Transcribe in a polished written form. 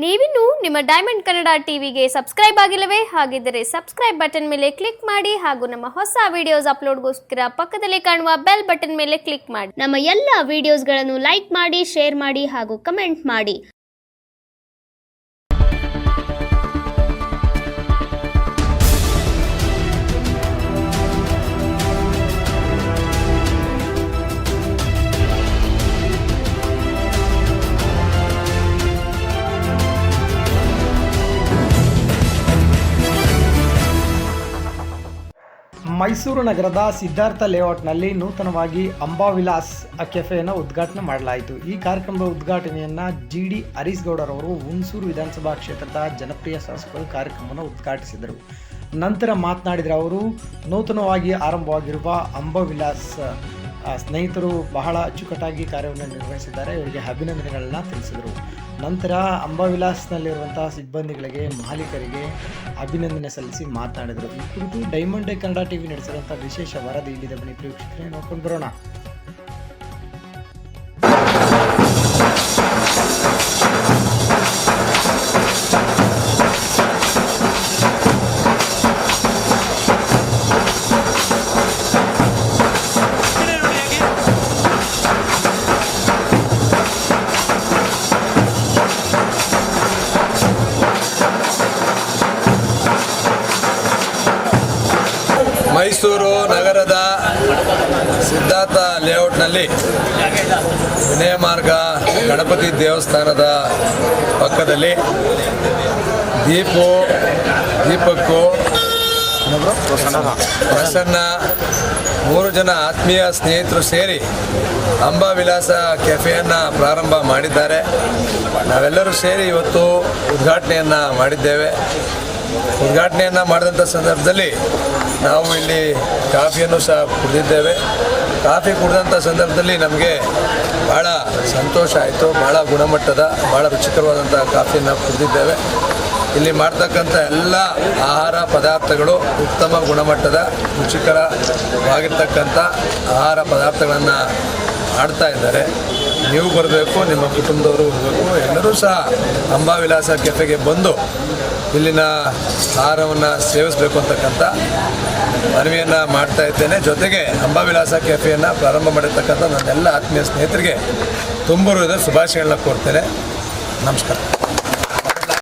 ನೀವಿನ್ನು ನಿಮ್ಮ ಡೈಮಂಡ್ ಕನ್ನಡ ಟಿವಿಗೆ ಸಬ್ಸ್ಕ್ರೈಬ್ ಆಗಿಲ್ಲವೇ? ಹಾಗಿದ್ದರೆ ಸಬ್ಸ್ಕ್ರೈಬ್ ಬಟನ್ ಮೇಲೆ ಕ್ಲಿಕ್ ಮಾಡಿ ಹಾಗೂ ನಮ್ಮ ಹೊಸ ವಿಡಿಯೋಸ್ ಅಪ್ಲೋಡ್ಗೋಸ್ಕರ ಪಕ್ಕದಲ್ಲಿ ಕಾಣುವ ಬೆಲ್ ಬಟನ್ ಮೇಲೆ ಕ್ಲಿಕ್ ಮಾಡಿ. ನಮ್ಮ ಎಲ್ಲ ವಿಡಿಯೋಸ್ಗಳನ್ನು ಲೈಕ್ ಮಾಡಿ, ಶೇರ್ ಮಾಡಿ ಹಾಗೂ ಕಮೆಂಟ್ ಮಾಡಿ. ಮೈಸೂರು ನಗರದ ಸಿದ್ಧಾರ್ಥ ಲೇಔಟ್ನಲ್ಲಿ ನೂತನವಾಗಿ ಅಂಬಾವಿಲಾಸ್ ಕೆಫೆಯನ್ನು ಉದ್ಘಾಟನೆ ಮಾಡಲಾಯಿತು. ಈ ಕಾರ್ಯಕ್ರಮದ ಉದ್ಘಾಟನೆಯನ್ನು GD ಹರೀಶ್ ಗೌಡರವರು ಹುಣಸೂರು ವಿಧಾನಸಭಾ ಕ್ಷೇತ್ರದ ಜನಪ್ರಿಯ ಶಾಸಕರು ಕಾರ್ಯಕ್ರಮವನ್ನು ಉದ್ಘಾಟಿಸಿದರು. ನಂತರ ಮಾತನಾಡಿದ ಅವರು, ನೂತನವಾಗಿ ಆರಂಭವಾಗಿರುವ ಅಂಬಾವಿಲಾಸ್ ಸ್ನೇಹಿತರು ಬಹಳ ಅಚ್ಚುಕಟ್ಟಾಗಿ ಕಾರ್ಯವನ್ನು ನಿರ್ವಹಿಸಿದ್ದಾರೆ, ಇವರಿಗೆ ಅಭಿನಂದನೆಗಳನ್ನ ತಿಳಿಸಿದರು. ನಂತರ ಅಂಬಾವಿಲಾಸ್ನಲ್ಲಿರುವಂತಹ ಸಿಬ್ಬಂದಿಗಳಿಗೆ, ಮಾಲೀಕರಿಗೆ ಅಭಿನಂದನೆ ಸಲ್ಲಿಸಿ ಮಾತನಾಡಿದರು. ಈ ಕುರಿತು ಡೈಮಂಡ್ ಕನ್ನಡ ಟಿವಿ ನಡೆಸಿರುವಂತಹ ವಿಶೇಷ ವರದಿ ಇಲ್ಲಿದೆ, ಬನ್ನಿ ಪ್ರೇಕ್ಷಕರೇ ನೋಡ್ಕೊಂಡು ಬರೋಣ. ಮೈಸೂರು ನಗರದ ಸಿದ್ಧಾರ್ಥ ಲೇಔಟ್ನಲ್ಲಿ ವಿನಯ ಮಾರ್ಗ ಗಣಪತಿ ದೇವಸ್ಥಾನದ ಪಕ್ಕದಲ್ಲಿ ದೀಪಕ್ಕು ಪ್ರಸನ್ನ 3 ಜನ ಆತ್ಮೀಯ ಸ್ನೇಹಿತರು ಸೇರಿ ಅಂಬಾವಿಲಾಸ ಕೆಫೆಯನ್ನು ಪ್ರಾರಂಭ ಮಾಡಿದ್ದಾರೆ. ನಾವೆಲ್ಲರೂ ಸೇರಿ ಇವತ್ತು ಉದ್ಘಾಟನೆಯನ್ನು ಮಾಡಿದ್ದೇವೆ. ಉದ್ಘಾಟನೆಯನ್ನು ಮಾಡಿದಂಥ ಸಂದರ್ಭದಲ್ಲಿ ನಾವು ಇಲ್ಲಿ ಕಾಫಿಯನ್ನು ಸಹ ಕುಡಿದಿದ್ದೇವೆ. ಕಾಫಿ ಕುಡಿದಂಥ ಸಂದರ್ಭದಲ್ಲಿ ನಮಗೆ ಭಾಳ ಸಂತೋಷ ಆಯಿತು. ಭಾಳ ಗುಣಮಟ್ಟದ, ಭಾಳ ರುಚಿಕರವಾದಂಥ ಕಾಫಿಯನ್ನು ಕುಡಿದಿದ್ದೇವೆ. ಇಲ್ಲಿ ಮಾಡ್ತಕ್ಕಂಥ ಎಲ್ಲ ಆಹಾರ ಪದಾರ್ಥಗಳು ಉತ್ತಮ ಗುಣಮಟ್ಟದ, ರುಚಿಕರವಾಗಿರ್ತಕ್ಕಂಥ ಆಹಾರ ಪದಾರ್ಥಗಳನ್ನು ಮಾಡ್ತಾ ಇದ್ದಾರೆ. ನೀವು ಬರಬೇಕು, ನಿಮ್ಮ ಕುಟುಂಬದವರು ಬರಬೇಕು, ಎಲ್ಲರೂ ಸಹ ಅಂಬಾವಿಲಾಸ ಕೆಫೆಗೆ ಬಂದು ಇಲ್ಲಿನ ಆಹಾರವನ್ನು ಸೇವಿಸಬೇಕು ಅಂತಕ್ಕಂಥ ಮನವಿಯನ್ನು ಮಾಡ್ತಾ ಇದ್ದೇನೆ. ಜೊತೆಗೆ ಅಂಬಾವಿಲಾಸ ಕೆಫೆಯನ್ನು ಪ್ರಾರಂಭ ಮಾಡಿರ್ತಕ್ಕಂಥ ನನ್ನೆಲ್ಲ ಆತ್ಮೀಯ ಸ್ನೇಹಿತರಿಗೆ ತುಂಬ ಹೃದಯದ ಶುಭಾಶಯಗಳನ್ನ ಕೋರ್ತೇನೆ. ನಮಸ್ಕಾರ.